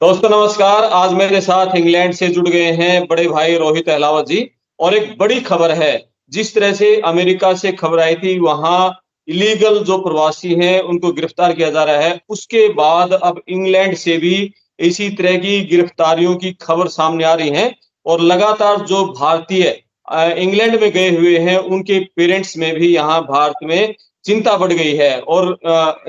दोस्तों नमस्कार। आज मेरे साथ इंग्लैंड से जुड़ गए हैं बड़े भाई रोहित अहलावत जी। और एक बड़ी खबर है, जिस तरह से अमेरिका से खबर आई थी वहां इलीगल जो प्रवासी हैं उनको गिरफ्तार किया जा रहा है, उसके बाद अब इंग्लैंड से भी इसी तरह की गिरफ्तारियों की खबर सामने आ रही है। और लगातार जो भारतीय इंग्लैंड में गए हुए हैं उनके पेरेंट्स में भी यहाँ भारत में चिंता बढ़ गई है। और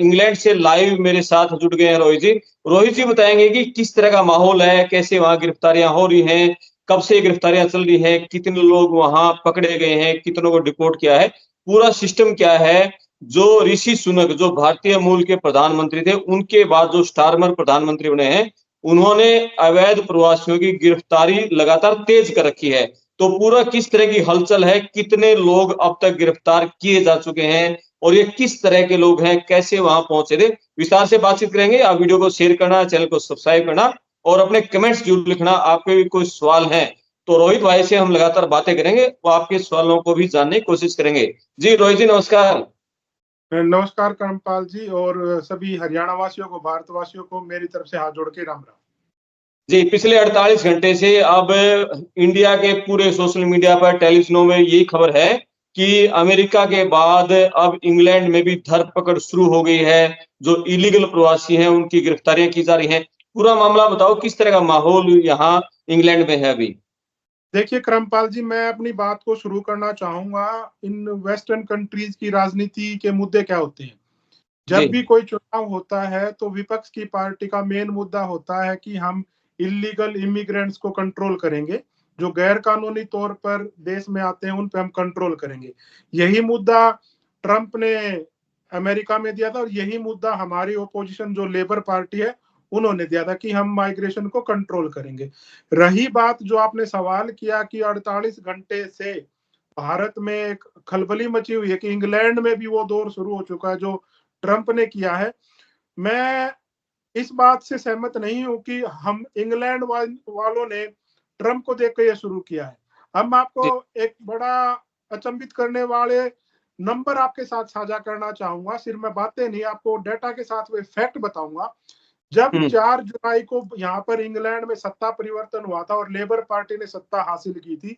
इंग्लैंड से लाइव मेरे साथ जुड़ गए हैं रोहित जी। रोहित जी बताएंगे कि किस तरह का माहौल है, कैसे वहां गिरफ्तारियां हो रही हैं, कब से गिरफ्तारियां चल रही हैं, कितने लोग वहां पकड़े गए हैं, कितनों को डिपोर्ट किया है, पूरा सिस्टम क्या है। जो ऋषि सुनक जो भारतीय मूल के प्रधानमंत्री थे, उनके बाद जो स्टारमर प्रधानमंत्री बने हैं, उन्होंने अवैध प्रवासियों की गिरफ्तारी लगातार तेज कर रखी है। तो पूरा किस तरह की हलचल है, कितने लोग अब तक गिरफ्तार किए जा चुके हैं और ये किस तरह के लोग हैं, कैसे वहां पहुंचे थे, विस्तार से बातचीत करेंगे। आप वीडियो को शेयर करना, चैनल को सब्सक्राइब करना और अपने कमेंट्स जरूर लिखना। आपके भी कोई सवाल हैं तो रोहित भाई से हम लगातार बातें करेंगे, वो आपके सवालों को भी जानने की कोशिश करेंगे। जी रोहित जी नमस्कार। नमस्कार कर्मपाल जी और सभी हरियाणा वासियों को, भारतवासियों को मेरी तरफ से हाथ जोड़ के राम राम। जी, पिछले 48 घंटे से अब इंडिया के पूरे सोशल मीडिया पर, टेलीविजनों में यही खबर है कि अमेरिका के बाद अब इंग्लैंड में भी धरपकड़ शुरू हो गई है। जो इलीगल प्रवासी हैं उनकी गिरफ्तारियां की जा रही हैं। पूरा मामला बताओ, किस तरह का माहौल यहाँ इंग्लैंड में है अभी? देखिए कर्मपाल जी, मैं अपनी बात को शुरू करना चाहूंगा। इन वेस्टर्न कंट्रीज की राजनीति के मुद्दे क्या होते हैं। जी। जब भी कोई चुनाव होता है तो विपक्ष की पार्टी का मेन मुद्दा होता है कि हम इलीगल इमिग्रेंट्स को कंट्रोल करेंगे, जो गैर कानूनी तौर पर देश में आते हैं उन पे हम कंट्रोल करेंगे। यही मुद्दा ट्रंप ने अमेरिका में दिया था और यही मुद्दा हमारी ओपोजिशन जो लेबर पार्टी है उन्होंने दिया था कि हम माइग्रेशन को कंट्रोल करेंगे। रही बात जो आपने सवाल किया कि 48 घंटे से भारत में एक खलबली मची हुई है कि इंग्लैंड में भी वो दौर शुरू हो चुका है जो ट्रंप ने किया है। मैं इस बात से सहमत नहीं हूं कि हम इंग्लैंड वालों ने ट्रंप को देखकर यह शुरू किया है। हम आपको जी। एक बड़ा अचंभित करने वाले नंबर आपके साथ साझा करना चाहूंगा। सिर्फ मैं बातें नहीं, आपको डेटा के साथ वे फैक्ट बताऊंगा। जब हम्म। 4 जुलाई को यहाँ पर इंग्लैंड में सत्ता परिवर्तन हुआ था और लेबर पार्टी ने सत्ता हासिल की थी,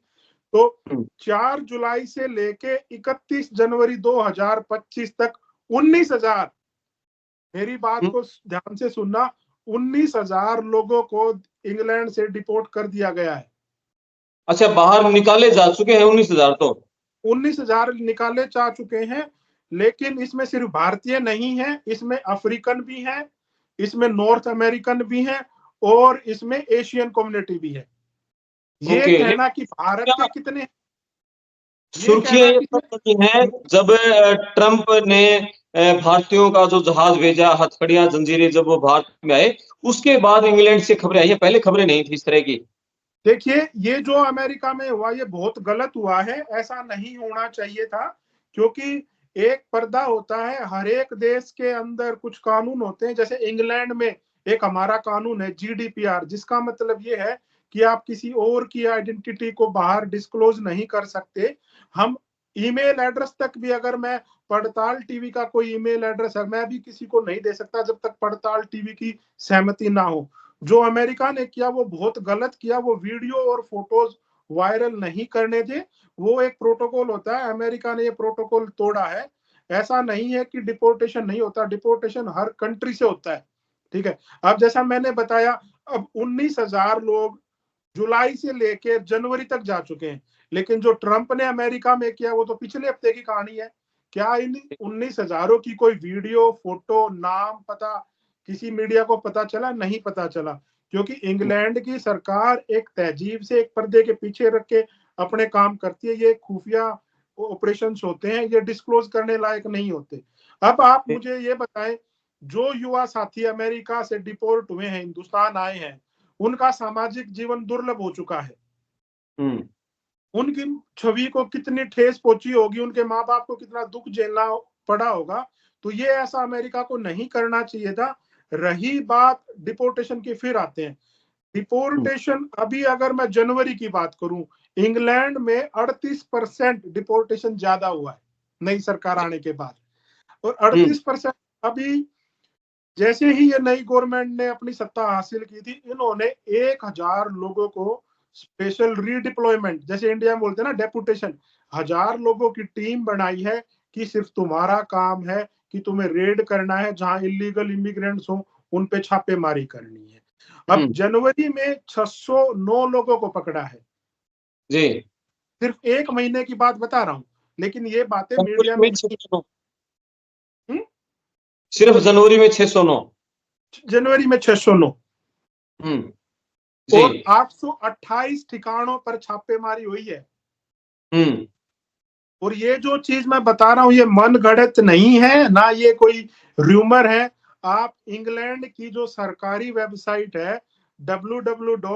तो हम्म। 4 जुलाई से लेके 31 जनवरी 2025 तक 19,000, मेरी बात हम्म। को ध्यान से सुनना, 19,000 लोगों को इंग्लैंड से डिपोर्ट कर दिया गया है। अच्छा, बाहर निकाले जा चुके हैं 19,000 तो? 19,000 निकाले जा चुके हैं, लेकिन इसमें सिर्फ भारतीय नहीं है, इसमें अफ्रीकन भी है, इसमें नॉर्थ अमेरिकन भी है और इसमें एशियन कम्युनिटी भी है। ये ओके, कहना कि भारत लेकिन के कितने, ये सुर्खियां कहना ये कि तब बनी हैं जब ट्रंप ने भारतीयों का जो जहाज भेजा, हथकड़ियां जंजीरें जब वो भारत में आए, उसके बाद इंग्लैंड से खबरें आई हैं, पहले खबरें नहीं थी इस तरह की। देखिए, ये जो अमेरिका में हुआ ये बहुत गलत हुआ है, ऐसा नहीं होना चाहिए था। क्योंकि एक पर्दा होता है, हर एक देश के अंदर कुछ कानून होते हैं। जैसे इंग्लैंड में एक हमारा कानून है GDPR, जिसका मतलब ये है कि आप किसी और की आइडेंटिटी को बाहर डिस्क्लोज नहीं कर सकते। हम ईमेल एड्रेस तक भी, अगर मैं पड़ताल टीवी का कोई ईमेल एड्रेस है, मैं भी किसी को नहीं दे सकता जब तक पड़ताल टीवी की सहमति ना हो। जो अमेरिका ने किया वो बहुत गलत किया। वो वीडियो और फोटोज वायरल नहीं करने थे। वो एक प्रोटोकॉल होता है, अमेरिका ने ये प्रोटोकॉल तोड़ा है। ऐसा नहीं है कि डिपोर्टेशन नहीं होता, डिपोर्टेशन हर कंट्री से होता है। ठीक है। अब जैसा मैंने बताया, अब 19,000 लोग जुलाई से लेकर जनवरी तक जा चुके हैं। लेकिन जो ट्रंप ने अमेरिका में किया वो तो पिछले हफ्ते की कहानी है। क्या इन 19,000 की कोई वीडियो, फोटो, नाम पता किसी मीडिया को पता चला? नहीं पता चला, क्योंकि इंग्लैंड की सरकार एक तहजीब से एक पर्दे के पीछे रख के अपने काम करती है। ये खुफिया ऑपरेशन होते हैं, ये डिस्क्लोज करने लायक नहीं होते। अब आप मुझे ये बताएं, जो युवा साथी अमेरिका से डिपोर्ट हुए हैं, हिंदुस्तान आए हैं, उनका सामाजिक जीवन दुर्लभ हो चुका है। हम्म। उनकी छवि को कितनी ठेस पहुंची होगी, उनके माँ बाप को कितना दुख झेलना पड़ा होगा। तो ये ऐसा अमेरिका को नहीं करना चाहिए था। रही बात डिपोर्टेशन की, फिर आते हैं डिपोर्टेशन। अभी अगर मैं जनवरी की बात करूं, इंग्लैंड में 38% डिपोर्टेशन ज्यादा हुआ है नई सरकार आने के बाद। और हम्म। 38% अभी जैसे ही ये नई गवर्नमेंट ने अपनी सत्ता हासिल की थी, इन्होंने 1000 लोगों को स्पेशल रीडिप्लॉयमेंट, जैसे इंडिया में बोलते हैं ना डेपुटेशन, 1000 लोगों की टीम बनाई है कि सिर्फ तुम्हारा काम है कि तुम्हें रेड करना है, जहां इलीगल इमिग्रेंट्स हो उन पे छापेमारी करनी है। अब जनवरी में 609 लोगों को पकड़ा है। जी। सिर्फ 1 महीने की बात बता रहा हूं, लेकिन ये बातें जनवरी मीडिया में में नहीं। 609, सिर्फ जनवरी में 609। जनवरी में 609 जी। और 828 ठिकानों पर छापेमारी हुई है। और ये जो चीज मैं बता रहा हूं, ये मन गढ़ंत नहीं है ना, ये कोई र्यूमर है। आप इंग्लैंड की जो सरकारी वेबसाइट है www.gov.uk,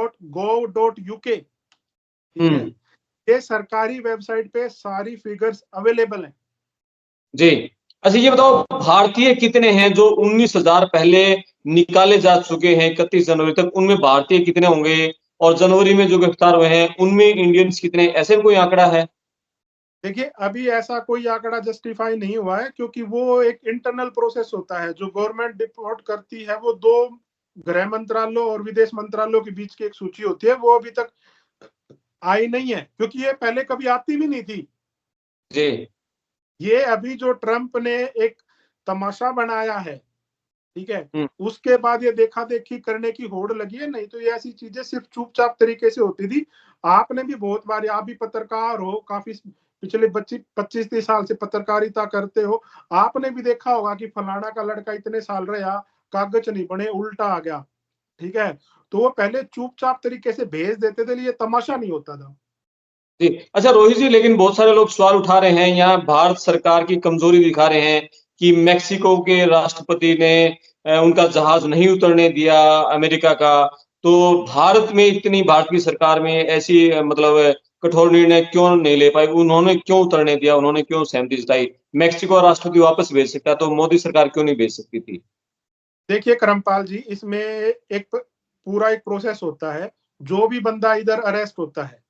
ठीक है, ये सरकारी वेबसाइट पे सारी फिगर्स अवेलेबल हैं। जी। अच्छा ये बताओ, भारतीय कितने हैं जो 19,000 पहले निकाले जा चुके हैं 31 जनवरी तक, उनमें भारतीय कितने होंगे? और जनवरी में जो गिरफ्तार हुए हैं उनमें इंडियंस कितने, ऐसे कोई आंकड़ा है? देखिए, अभी ऐसा कोई आंकड़ा जस्टिफाई नहीं हुआ है, क्योंकि वो एक इंटरनल प्रोसेस होता है। जो गवर्नमेंट डिपोर्ट करती है, वो 2 गृह मंत्रालयों और विदेश मंत्रालयों के बीच की एक सूची होती है, वो अभी तक आई नहीं है, क्योंकि ये पहले कभी आती भी नहीं थी। जी। ये अभी जो ट्रंप ने एक तमाशा बनाया है, ठीक है, हुँ। उसके बाद ये देखा देखी करने की होड़ लगी है। नहीं तो ये ऐसी चीजें सिर्फ चुपचाप तरीके से होती थी। आपने भी बहुत बार, आप भी पत्रकार हो, काफी पिछले 25-30 साल से पत्रकारिता करते हो, आपने भी देखा होगा कि फलाना का लड़का इतने साल रहा, कागज नहीं बने, उल्टा आ गया, ठीक है। तो वो पहले चुपचाप तरीके से भेज देते थे, ये तमाशा नहीं होता था। जी। अच्छा रोहित जी, लेकिन बहुत सारे लोग सवाल उठा रहे हैं, यहाँ भारत सरकार की कमजोरी दिखा रहे हैं कि मेक्सिको के राष्ट्रपति ने उनका जहाज नहीं उतरने दिया अमेरिका का। तो भारत में इतनी, भारत की सरकार में ऐसी मतलब कठोर निर्णय क्यों नहीं ले पाई? उन्होंने क्यों उतरने दिया? उन्होंने क्यों सहमति जताई? मेक्सिको राष्ट्रपति वापस भेज सकता, तो मोदी सरकार क्यों नहीं भेज सकती थी? देखिए करमपाल जी, इसमें एक पूरा एक प्रोसेस होता है। जो भी बंदा इधर अरेस्ट होता है,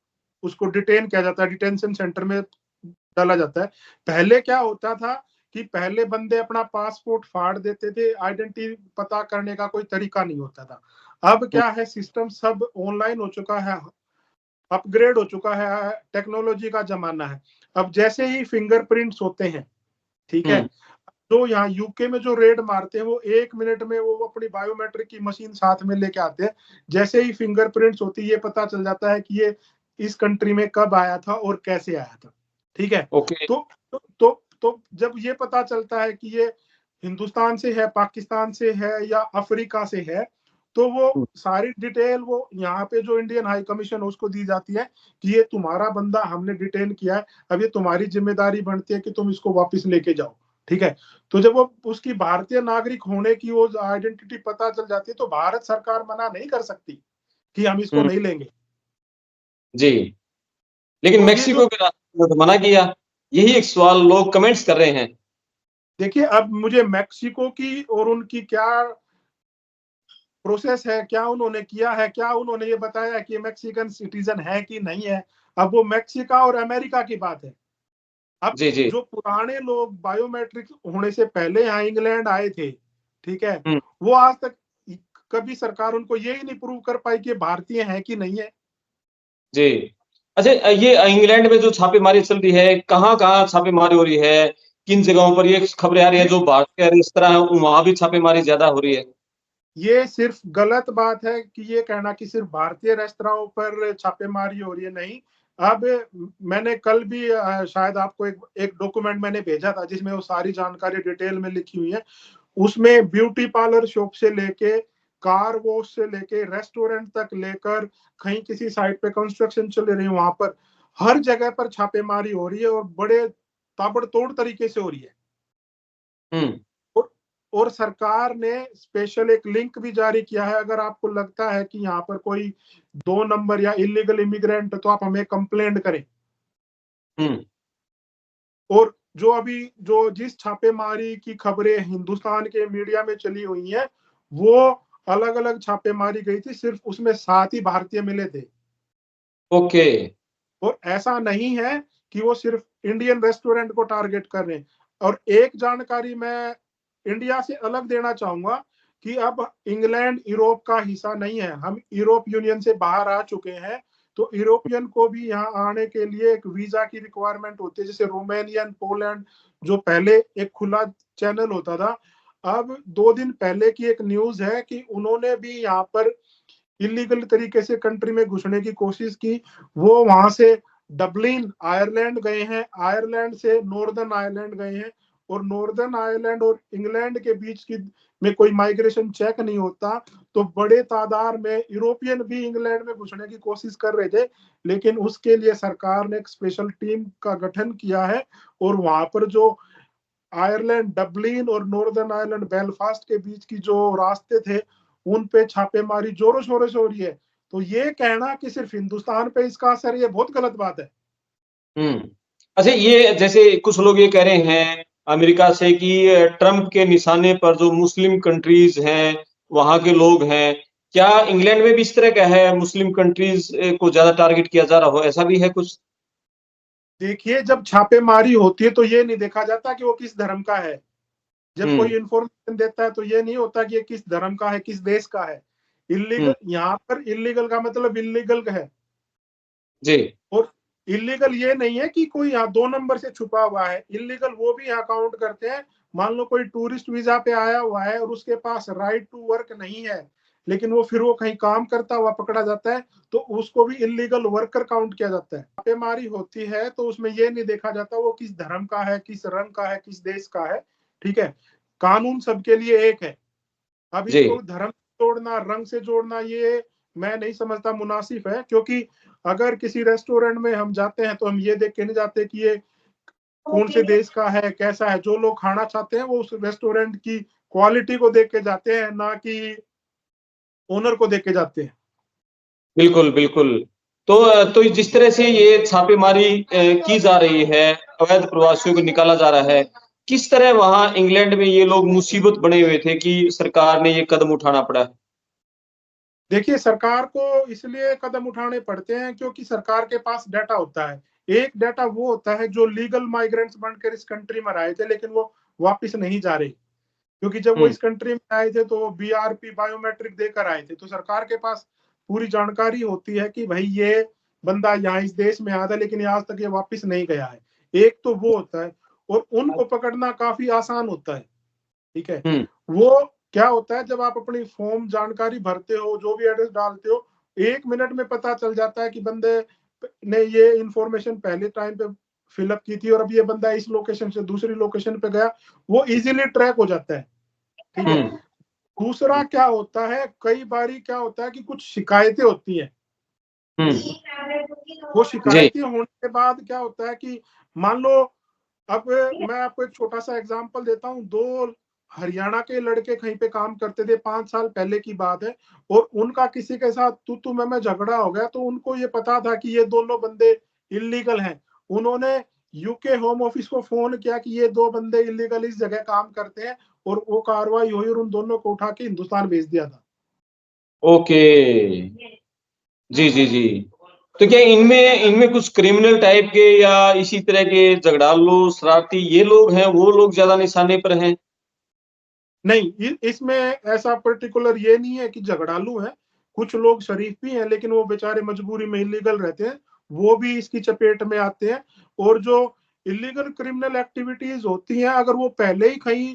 उसको डिटेन किया जाता है, डिटेंशन सेंटर में डाला जाता है। पहले क्या होता था कि पहले बंदे अपना पासपोर्ट फाड़ देते थे, आइडेंटिटी पता करने का कोई तरीका नहीं होता था। अब हुँ। क्या है, सिस्टम सब ऑनलाइन हो चुका है, अपग्रेड हो चुका है, टेक्नोलॉजी का जमाना है। अब जैसे ही फिंगरप्रिंट्स होते हैं, ठीक है, हुँ। तो यहाँ यूके में जो रेड मारते हैं, वो 1 मिनट में वो अपनी बायोमेट्रिक की मशीन साथ में लेके आते हैं। जैसे ही फिंगरप्रिंट्स होती है, ये पता चल जाता है कि ये इस कंट्री में कब आया था और कैसे आया था, ठीक है। ओके। तो जब ये पता चलता है कि ये हिंदुस्तान से है, पाकिस्तान से है या अफ्रीका से है, तो वो हुँ। सारी डिटेल वो यहाँ पे जो इंडियन हाई कमीशन है उसको दी जाती है कि ये तुम्हारा बंदा हमने डिटेन किया है, अब ये तुम्हारी जिम्मेदारी बनती है कि तुम इसको वापस लेके जाओ, ठीक है। तो जब वो उसकी भारतीय नागरिक होने की वो आइडेंटिटी पता चल जाती है, तो भारत सरकार मना नहीं कर सकती कि हम इसको हुँ। नहीं लेंगे। जी। लेकिन तो ये जो, मेक्सिको के राष्ट्रपति ने तो मना किया। यही एक सवाल लोग कमेंट्स कर रहे हैं। देखिए, अब मुझे मैक्सिको की और उनकी क्या प्रोसेस है, क्या उन्होंने किया है, क्या उन्होंने ये बताया कि मैक्सिकन सिटीजन है कि नहीं है, अब वो मैक्सिका और अमेरिका की बात है। अब जी, जी। जो पुराने लोग बायोमेट्रिक होने से पहले यहाँ इंग्लैंड आए थे, ठीक है, हुँ। वो आज तक कभी सरकार उनको ये ही नहीं प्रूव कर पाई कि भारतीय है कि नहीं है। जी। अच्छा ये इंग्लैंड में जो छापेमारी चल रही है, कहाँ-कहाँ छापेमारी हो रही है? किन जगहों पर ये खबरें आ रही है, जो भारत के रेस्तरां हैं, वहाँ भी छापेमारी ज़्यादा हो रही है? ये सिर्फ गलत बात है कि ये कहना कि सिर्फ भारतीय रेस्तराओं पर छापेमारी हो रही है, नहीं। अब मैंने कल भी शायद आपको एक डॉक्यूमेंट मैंने भेजा था, जिसमें वो सारी जानकारी डिटेल में लिखी हुई है। उसमें ब्यूटी पार्लर शॉप से लेके, कार वॉश से लेके, रेस्टोरेंट तक लेकर, कहीं किसी साइट पे कंस्ट्रक्शन चल रही है, वहां पर हर जगह पर छापेमारी हो रही है और बड़े ताबड़तोड़ तरीके से हो रही है। हुँ। और, और सरकार ने स्पेशल एक लिंक भी जारी किया है, अगर आपको लगता है कि यहाँ पर कोई 2 नंबर या इलीगल इमिग्रेंट, तो आप हमें कंप्लेंट करें। हुँ। और जो अभी जो जिस छापेमारी की खबरें हिंदुस्तान के मीडिया में चली हुई हैं, वो अलग अलग छापेमारी गई थी, सिर्फ उसमें 7 ही भारतीय मिले थे। ओके। और ऐसा नहीं है कि वो सिर्फ इंडियन रेस्टोरेंट को टारगेट कर रहे हैं। और एक जानकारी मैं इंडिया से अलग देना चाहूंगा, कि अब इंग्लैंड यूरोप का हिस्सा नहीं है, हम यूरोप यूनियन से बाहर आ चुके हैं, तो यूरोपियन को भी यहाँ आने के लिए एक वीजा की रिक्वायरमेंट होती है। जैसे रोमानियन, पोलैंड जो पहले एक खुला चैनल होता था, अब 2 दिन पहले की एक न्यूज है कि उन्होंने भी यहाँ पर इलीगल तरीके से कंट्री में घुसने की कोशिश की। वो वहां से डबलिन आयरलैंड गए हैं, आयरलैंड से नॉर्दर्न आयरलैंड गए हैं, और नॉर्दर्न आयरलैंड और इंग्लैंड के बीच की में कोई माइग्रेशन चेक नहीं होता, तो बड़े तादाद में यूरोपियन भी इंग्लैंड में घुसने की कोशिश कर रहे थे। लेकिन उसके लिए सरकार ने एक स्पेशल टीम का गठन किया है, और वहां पर जो आयरलैंड डबलिन और नॉर्दर्न आयरलैंड बेलफास्ट के बीच की जो रास्ते थे, उन पे छापेमारी जोरों शोरों से हो रही है। तो ये कहना कि सिर्फ हिंदुस्तान पे इसका असर, ये बहुत गलत बात है। अच्छा, ये जैसे कुछ लोग ये कह रहे हैं अमेरिका से कि ट्रंप के निशाने पर जो मुस्लिम कंट्रीज हैं, वहाँ के लोग हैं, क्या इंग्लैंड में भी इस तरह का है, मुस्लिम कंट्रीज को ज़्यादा टारगेट किया जा रहा हो, ऐसा भी है कुछ? देखिए, जब छापेमारी होती है तो ये नहीं देखा जाता कि वो किस धर्म का है। जब कोई हुँ, इंफॉर्मेशन देता है तो ये नहीं होता कि ये किस धर्म का है, किस देश का है। हुँ, इलीगल, यहाँ पर इलीगल का मतलब इलीगल है। जी, और इलीगल ये नहीं है कि कोई यहाँ 2 नंबर से छुपा हुआ है, इलीगल वो भी यहाँ काउंट करते हैं। मान लो कोई टूरिस्ट वीजा पे आया हुआ है और उसके पास राइट टू वर्क नहीं है, लेकिन वो फिर वो कहीं काम करता हुआ पकड़ा जाता है, तो उसको भी इलीगल वर्कर काउंट किया जाता है। छापेमारी होती है तो उसमें ये नहीं देखा जाता वो किस धर्म का है, किस रंग का है, किस देश का है। ठीक है, कानून सबके लिए एक है। अब जी। इसको धर्म से जोड़ना, रंग से जोड़ना, ये मैं नहीं समझता मुनासिब है। क्योंकि अगर किसी रेस्टोरेंट में हम जाते हैं तो हम ये देख के नहीं जाते कि ये कौन से देश का है, कैसा है। जो लोग खाना चाहते हैं वो उस रेस्टोरेंट की क्वालिटी को देख के जाते हैं, ना कि ओनर को देख के जाते हैं। बिल्कुल, बिल्कुल। तो जिस तरह से ये छापेमारी की जा रही है, अवैध प्रवासियों को निकाला जा रहा है, किस तरह वहाँ इंग्लैंड में ये लोग मुसीबत बने हुए थे कि सरकार ने ये कदम उठाना पड़ा? देखिए, सरकार को इसलिए कदम उठाने पड़ते हैं क्योंकि सरकार के पास डाटा होता है। एक डाटा वो होता है जो लीगल माइग्रेंट्स बनकर इस कंट्री में आए थे, लेकिन वो वापस नहीं जा रहे। क्योंकि जब वो हुँ, इस कंट्री में आए थे तो वो बीआरपी बायोमेट्रिक देकर आए थे, तो सरकार के पास पूरी जानकारी होती है कि भाई ये बंदा यहाँ इस देश में आया था, लेकिन आज तक ये वापस नहीं गया है। एक तो वो होता है, और उनको पकड़ना काफी आसान होता है। ठीक है, हुँ, वो क्या होता है, जब आप अपनी फॉर्म जानकारी भरते हो, जो भी एड्रेस डालते हो, 1 मिनट में पता चल जाता है कि बंदे ने ये इंफॉर्मेशन पहले टाइम पे फिलअप की थी, और अब ये बंदा इस लोकेशन से दूसरी लोकेशन पे गया, वो इजीली ट्रैक हो जाता है। ठीक है, हुँ, दूसरा क्या होता है, कई बारी क्या होता है कि कुछ शिकायतें होती हैं। हुँ, वो जी, शिकायतें होने के बाद क्या होता है कि मान लो, अब मैं आपको एक छोटा सा एग्जांपल देता हूँ। 2 हरियाणा के लड़के कहीं पे काम करते थे, 5 साल पहले की बात है, और उनका किसी के साथ तू मैं झगड़ा हो गया, तो उनको ये पता था कि ये दोनों बंदे इलीगल हैं। उन्होंने यूके होम ऑफिस को फोन किया कि ये 2 बंदे इलीगल इस जगह काम करते हैं, और वो कार्रवाई हुई और उन दोनों को उठा के हिंदुस्तान भेज दिया था। ओके। जी, जी, जी। तो क्या इनमें इनमें कुछ क्रिमिनल टाइप के या इसी तरह के झगड़ालू, शरारती ये लोग हैं, वो लोग ज़्यादा निशाने पर हैं? नहीं, इसमें ऐसा पर्टिकुलर ये नहीं है कि झगड़ालू है। कुछ लोग शरीफ भी हैं, लेकिन वो बेचारे मजबूरी में इलीगल रहते हैं, वो भी इसकी चपेट में आते हैं। और जो इलीगल क्रिमिनल एक्टिविटीज होती हैं, अगर वो पहले ही कहीं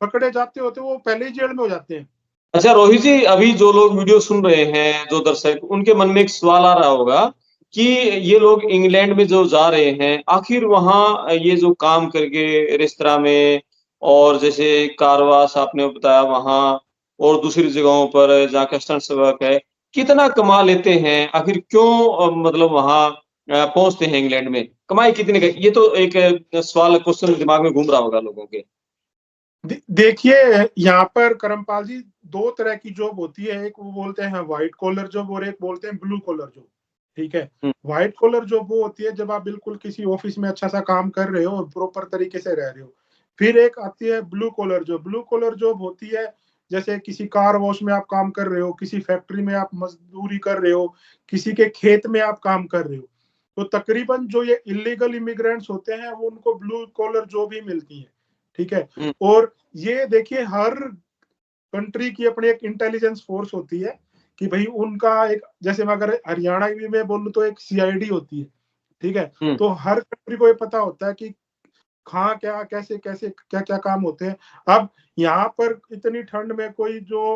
पकड़े जाते होते, वो पहले ही जेल में हो जाते हैं। अच्छा रोहित जी, अभी जो लोग वीडियो सुन रहे हैं, जो दर्शक, उनके मन में एक सवाल आ रहा होगा कि ये लोग इंग्लैंड में जो जा रहे हैं, आखिर वहाँ ये जो काम करके रेस्तरां में और जैसे कारवास आपने बताया वहाँ और दूसरी जगहों पर जहाँ कस्टम्स वर्क है, कितना कमा लेते हैं? आखिर क्यों मतलब वहाँ पहुँचते हैं इंग्लैंड में? कमाई कितनी का ये तो एक सवाल क्वेश्चन दिमाग में घूम रहा होगा लोगों के। देखिए, यहाँ पर करमपाल जी, 2 तरह की जॉब होती है। एक वो बोलते हैं व्हाइट कॉलर जॉब, और एक बोलते हैं ब्लू कॉलर जॉब। ठीक है, हुँ, व्हाइट कॉलर जॉब वो होती है जब आप बिल्कुल किसी ऑफिस में अच्छा सा काम कर रहे हो और प्रॉपर तरीके से रह रहे हो। फिर एक आती है blue collar job. Blue collar job होती है जैसे किसी कार वॉश में आप काम कर रहे हो, किसी फैक्ट्री में आप मजदूरी कर रहे हो, किसी के खेत में आप काम कर रहे हो। तो तकरीबन जो ये इलीगल इमिग्रेंट्स होते हैं, वो उनको ब्लू कॉलर जॉब ही मिलती है। ठीक है, हुँ, और ये देखिए, हर कंट्री की अपनी एक इंटेलिजेंस फोर्स होती है कि भाई उनका एक, जैसे मैं अगर हरियाणा की मैं बोलूँ तो एक सीआईडी होती है, ठीक है। तो हर कंट्री को ये पता होता है कि कहाँ क्या कैसे कैसे क्या क्या काम होते हैं। अब यहाँ पर इतनी ठंड में कोई जो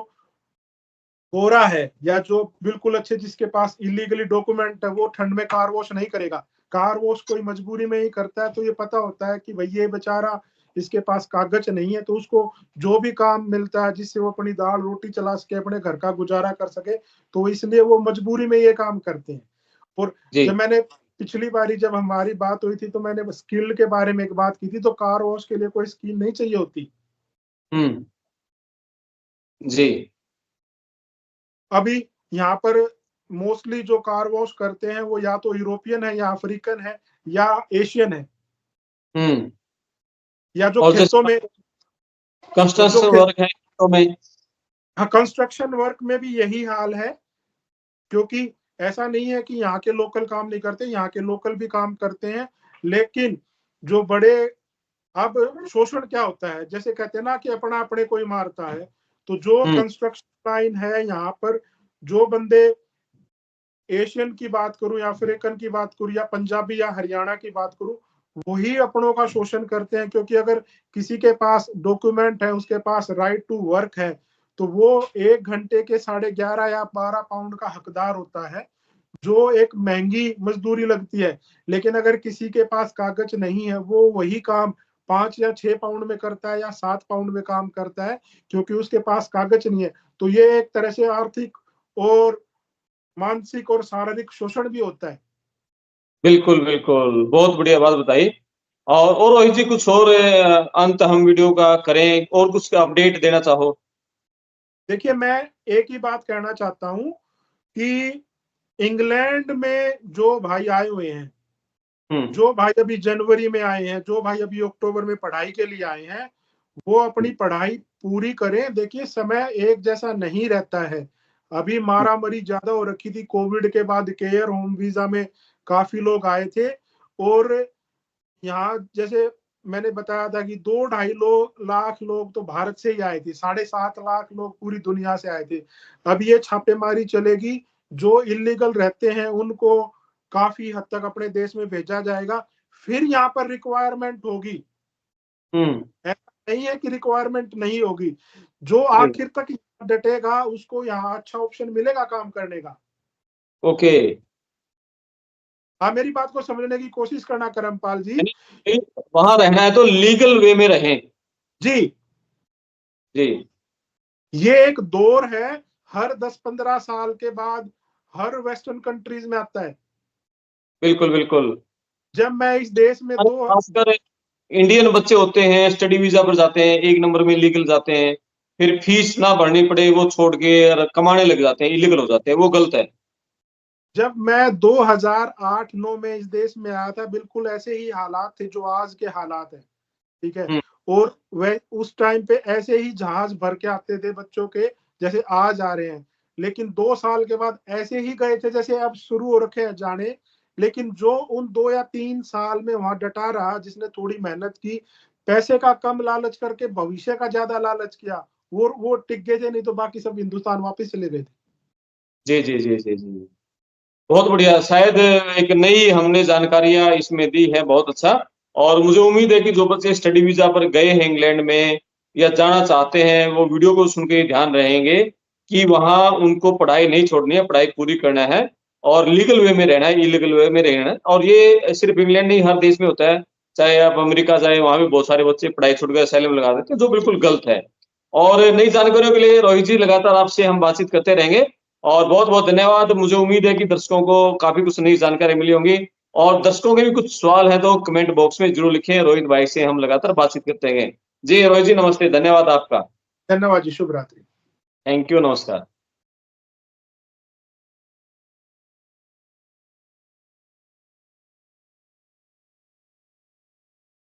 गोरा है या जो बिल्कुल अच्छे जिसके पास इलीगली डॉक्यूमेंट है वो ठंड में कार वॉश नहीं करेगा। कार वॉश कोई मजबूरी में ही करता है, तो ये पता होता है कि भाई ये बेचारा इसके पास कागज नहीं है, तो उसको जो भी काम मिलता है जिससे वो अपनी दाल रोटी चला सके, अपने घर का गुजारा कर सके, तो इसलिए वो मजबूरी में ये काम करते हैं। और जब मैंने पिछली बारी जब हमारी बात हुई थी तो मैंने स्किल के बारे में एक बात की थी, तो कार वॉश के लिए कोई स्किल नहीं चाहिए होती। जी। अभी यहाँ पर मोस्टली जो कार वॉश करते हैं वो या तो यूरोपियन है या अफ्रीकन है या एशियन है, या जो खेतों में कंस्ट्रक्शन वर्क है खेतों में। हाँ, कंस्ट्रक्शन वर्क में भी यही हाल है, क्योंकि ऐसा नहीं है कि यहाँ के लोकल काम नहीं करते, यहाँ के लोकल भी काम करते हैं, लेकिन जो बड़े, अब शोषण क्या होता है, जैसे कहते हैं ना कि अपना अपने कोई मारता है, तो जो कंस्ट्रक्शन लाइन है यहाँ पर, जो बंदे एशियन की बात करूं या अफ्रीकन की बात करूं या पंजाबी या हरियाणा की बात करूं, वही अपनों का शोषण करते हैं। क्योंकि अगर किसी के पास डॉक्यूमेंट है, उसके पास राइट टू वर्क है, तो वो 1 घंटे के 11.5 या 12 पाउंड का हकदार होता है, जो एक महंगी मजदूरी लगती है। लेकिन अगर किसी के पास कागज नहीं है, वो वही काम 5 या 6 पाउंड में करता है या 7 पाउंड में काम करता है, क्योंकि उसके पास कागज नहीं है। तो ये एक तरह से आर्थिक और मानसिक और शारीरिक शोषण भी होता है। बिल्कुल, बिल्कुल। बहुत बढ़िया बात बताई। और रोहित जी कुछ और अंत हम वीडियो का करें और कुछ अपडेट देना चाहो? देखिए, मैं एक ही बात कहना चाहता हूँ कि इंग्लैंड में जो भाई आए हुए हैं, जो भाई अभी जनवरी में आए हैं, जो भाई अभी अक्टूबर में पढ़ाई के लिए आए हैं, वो अपनी पढ़ाई पूरी करें। देखिए, समय एक जैसा नहीं रहता है। अभी मारामारी ज्यादा हो रखी थी कोविड के बाद, केयर होम वीजा में काफी लोग आए थे, और यहाँ जैसे मैंने बताया था कि 2-2.5 लाख लोग तो भारत से ही आए थे, 7.5 लाख लोग पूरी दुनिया से आए थे। अब ये छापेमारी चलेगी, जो इलीगल रहते हैं उनको काफी हद तक अपने देश में भेजा जाएगा, फिर यहाँ पर रिक्वायरमेंट होगी। ऐसा नहीं है कि रिक्वायरमेंट नहीं होगी, जो आखिर तक डटेगा उसको यहाँ अच्छा ऑप्शन मिलेगा काम करने का। ओके। हाँ, मेरी बात को समझने की कोशिश करना करमपाल जी। वहां रहना है तो लीगल वे में रहें। जी, जी। ये एक दौर है, हर 10-15 साल के बाद हर वेस्टर्न कंट्रीज में आता है। बिल्कुल, बिल्कुल। जब मैं इस देश में खासकर इंडियन बच्चे होते हैं, स्टडी वीजा पर जाते हैं, 1 नंबर में लीगल जाते हैं, फिर फीस ना भरनी पड़े, वो छोड़ के कमाने लग जाते हैं, इलीगल हो जाते हैं, वो गलत है। जब मैं 2008-9 में इस देश में आया था, बिल्कुल ऐसे ही हालात थे जो आज के हालात है, ठीक है। और वह उस टाइम पे ऐसे ही जहाज भर के आते थे बच्चों के, जैसे आज आ रहे हैं। लेकिन 2 साल के बाद ऐसे ही गए थे जैसे अब शुरू हो रखे हैं जाने। लेकिन जो उन 2 या 3 साल में वहां डटा रहा, जिसने थोड़ी मेहनत की, पैसे का कम लालच करके भविष्य का ज्यादा लालच किया, वो टिक गए थे, नहीं तो बाकी सब हिंदुस्तान वापस चले गए थे। जी, जी, जी, जी, जी। बहुत बढ़िया, शायद एक नई हमने जानकारियाँ इसमें दी है, बहुत अच्छा। और मुझे उम्मीद है कि जो बच्चे स्टडी वीज़ा पर गए हैं इंग्लैंड में या जाना चाहते हैं, वो वीडियो को सुन के ध्यान रहेंगे कि वहाँ उनको पढ़ाई नहीं छोड़नी है, पढ़ाई पूरी करना है और लीगल वे में रहना है, इल्लीगल वे में रहना है। और ये सिर्फ़ इंग्लैंड नहीं, हर देश में होता है। चाहे आप अमेरिका जाएँ, वहाँ भी बहुत सारे बच्चे पढ़ाई छूट के असाइलम लगा देते हैं, जो बिल्कुल गलत है। और नई जानकारियों के लिए रोहित जी लगातार आपसे हम बातचीत करते रहेंगे। और बहुत-बहुत धन्यवाद। मुझे उम्मीद है कि दर्शकों को काफ़ी कुछ नई जानकारी मिली होंगी और दर्शकों के भी कुछ सवाल हैं तो कमेंट बॉक्स में ज़रूर लिखें, रोहित भाई से हम लगातार बातचीत करते रहेंगे। जी, रोहित जी नमस्ते, धन्यवाद आपका। धन्यवाद जी, शुभ रात्रि। थैंक यू, नमस्कार।